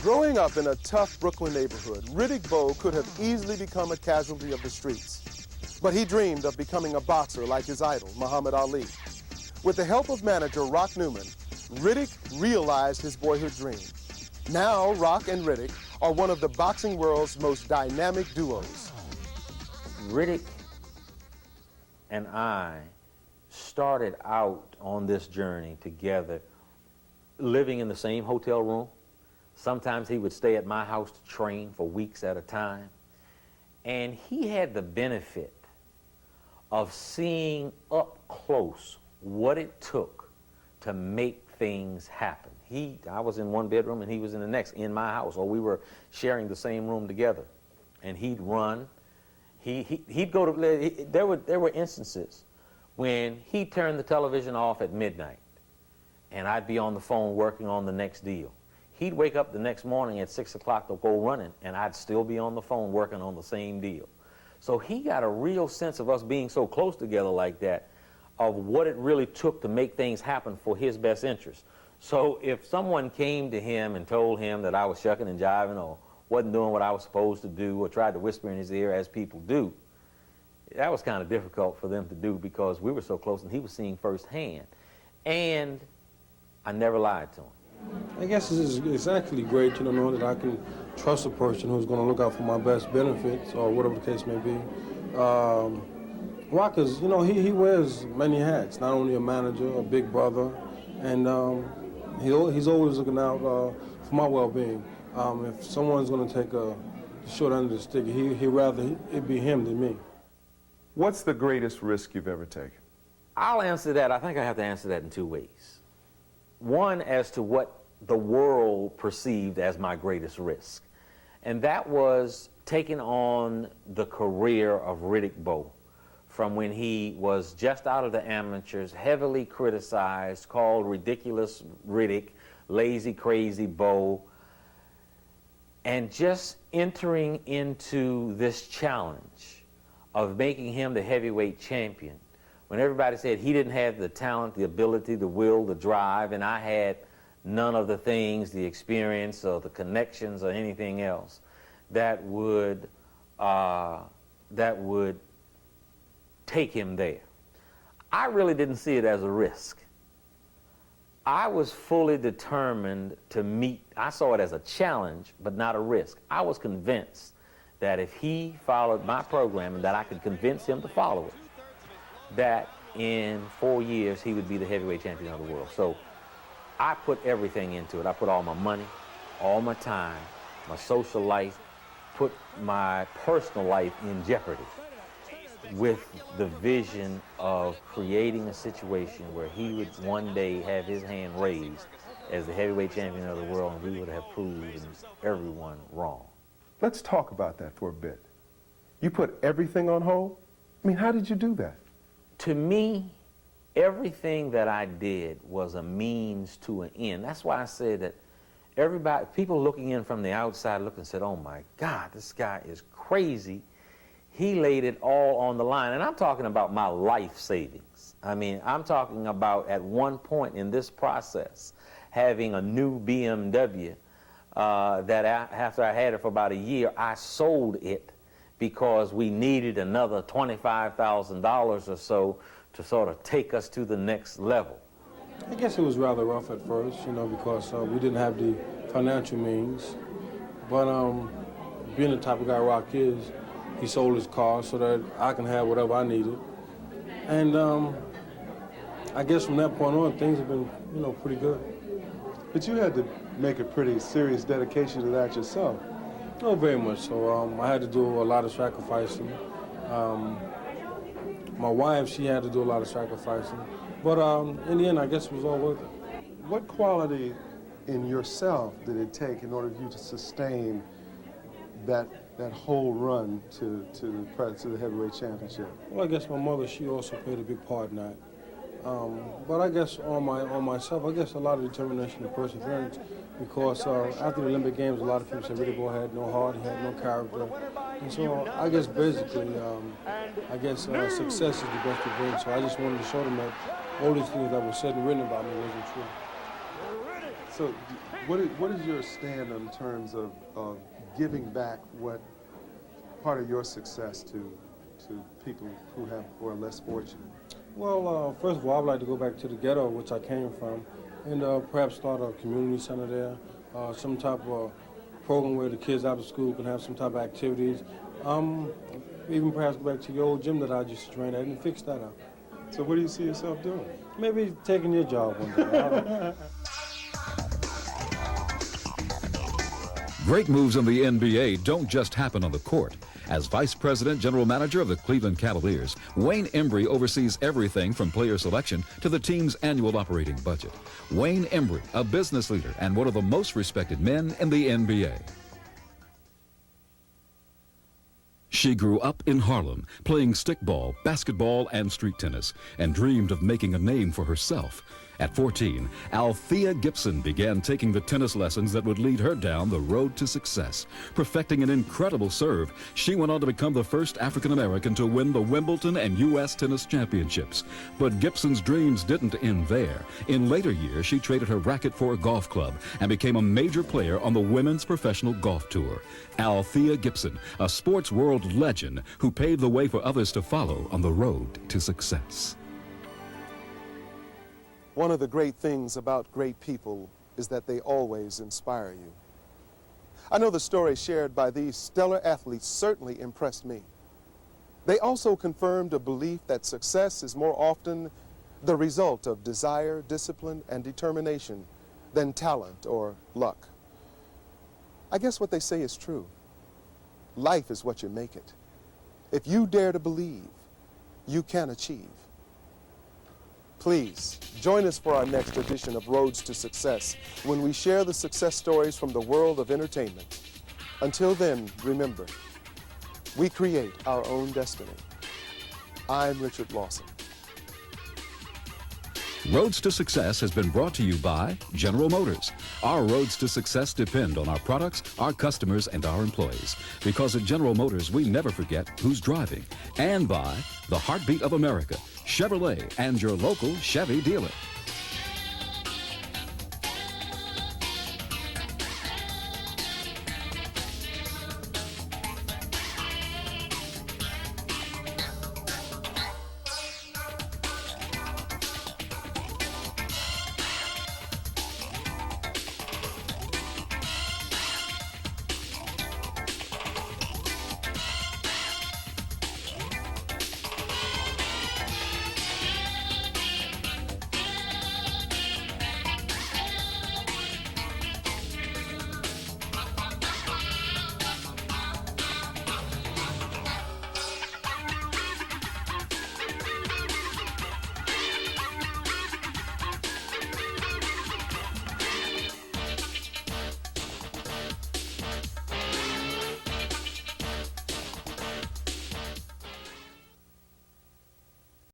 Growing up in a tough Brooklyn neighborhood, Riddick Bowe could have easily become a casualty of the streets. But he dreamed of becoming a boxer like his idol, Muhammad Ali. With the help of manager Rock Newman, Riddick realized his boyhood dream. Now, Rock and Riddick are one of the boxing world's most dynamic duos. Riddick and I started out on this journey together, living in the same hotel room. Sometimes he would stay at my house to train for weeks at a time. And he had the benefit of seeing up close what it took to make things happen. I was in one bedroom and he was in the next in my house, or we were sharing the same room together. And he'd run. He'd go to, there were instances when he turned the television off at midnight and I'd be on the phone working on the next deal. He'd wake up the next morning at 6 o'clock to go running, and I'd still be on the phone working on the same deal. So he got a real sense of us being so close together like that, of what it really took to make things happen for his best interest. So if someone came to him and told him that I was shucking and jiving or wasn't doing what I was supposed to do or tried to whisper in his ear, as people do, that was kind of difficult for them to do because we were so close and he was seeing firsthand. And I never lied to him. I guess it's actually great, to know that I can trust a person who's going to look out for my best benefits or whatever the case may be. Rock is, he wears many hats, not only a manager, a big brother, and he's always looking out for my well-being. If someone's going to take the short end of the stick, he'd rather it be him than me. What's the greatest risk you've ever taken? I'll answer that. I think I have to answer that in two ways. One, as to what the world perceived as my greatest risk. And that was taking on the career of Riddick Bowe from when he was just out of the amateurs, heavily criticized, called ridiculous Riddick, lazy, crazy Bowe, and just entering into this challenge of making him the heavyweight champion. When everybody said he didn't have the talent, the ability, the will, the drive, and I had none of the things, the experience or the connections or anything else that would take him there. I really didn't see it as a risk. I was fully determined to meet. I saw it as a challenge, but not a risk. I was convinced that if he followed my program and that I could convince him to follow it, that in 4 years he would be the heavyweight champion of the world. So I put everything into it. I put all my money, all my time, my social life, put my personal life in jeopardy with the vision of creating a situation where he would one day have his hand raised as the heavyweight champion of the world, and we would have proven everyone wrong. Let's talk about that for a bit. You put everything on hold? I mean, how did you do that? To me, everything that I did was a means to an end. That's why I said that people looking in from the outside looked and said, oh my God, this guy is crazy. He laid it all on the line. And I'm talking about my life savings. I mean, I'm talking about at one point in this process, having a new BMW that after I had it for about a year, I sold it because we needed another $25,000 or so to sort of take us to the next level. I guess it was rather rough at first, because we didn't have the financial means. But being the type of guy Rock is, he sold his car so that I can have whatever I needed. And I guess from that point on, things have been, pretty good. But you had to make a pretty serious dedication to that yourself. Oh, very much so. I had to do a lot of sacrificing. My wife, she had to do a lot of sacrificing. But in the end, I guess it was all worth it. What quality in yourself did it take in order for you to sustain that whole run to the heavyweight championship? Well, I guess my mother, she also played a big part in that. But I guess on myself, I guess a lot of determination and perseverance, because after the Olympic Games, a lot of people said Riddick Bowe had no heart, he had no character. And so I guess basically, success is the best revenge. So I just wanted to show them that all these things that were said and written about me wasn't true. So what is your stand in terms of giving back what part of your success to people who are less fortunate? Well, first of all, I'd like to go back to the ghetto, which I came from, and perhaps start a community center there, some type of program where the kids after school can have some type of activities. Even perhaps go back to your old gym that I used to train at and fix that up. So what do you see yourself doing? Maybe taking your job one day. Great moves in the NBA don't just happen on the court. As Vice President General Manager of the Cleveland Cavaliers, Wayne Embry oversees everything from player selection to the team's annual operating budget. Wayne Embry, a business leader and one of the most respected men in the NBA. She grew up in Harlem, playing stickball, basketball, and street tennis, and dreamed of making a name for herself. At 14, Althea Gibson began taking the tennis lessons that would lead her down the road to success. Perfecting an incredible serve, she went on to become the first African American to win the Wimbledon and U.S. Tennis Championships. But Gibson's dreams didn't end there. In later years, she traded her racket for a golf club and became a major player on the Women's Professional Golf Tour. Althea Gibson, a sports world legend who paved the way for others to follow on the road to success. One of the great things about great people is that they always inspire you. I know the stories shared by these stellar athletes certainly impressed me. They also confirmed a belief that success is more often the result of desire, discipline, and determination than talent or luck. I guess what they say is true. Life is what you make it. If you dare to believe, you can achieve. Please, join us for our next edition of Roads to Success when we share the success stories from the world of entertainment. Until then, remember, we create our own destiny. I'm Richard Lawson. Roads to Success has been brought to you by General Motors. Our roads to success depend on our products, our customers, and our employees. Because at General Motors, we never forget who's driving. And by the Heartbeat of America, Chevrolet, and your local Chevy dealer.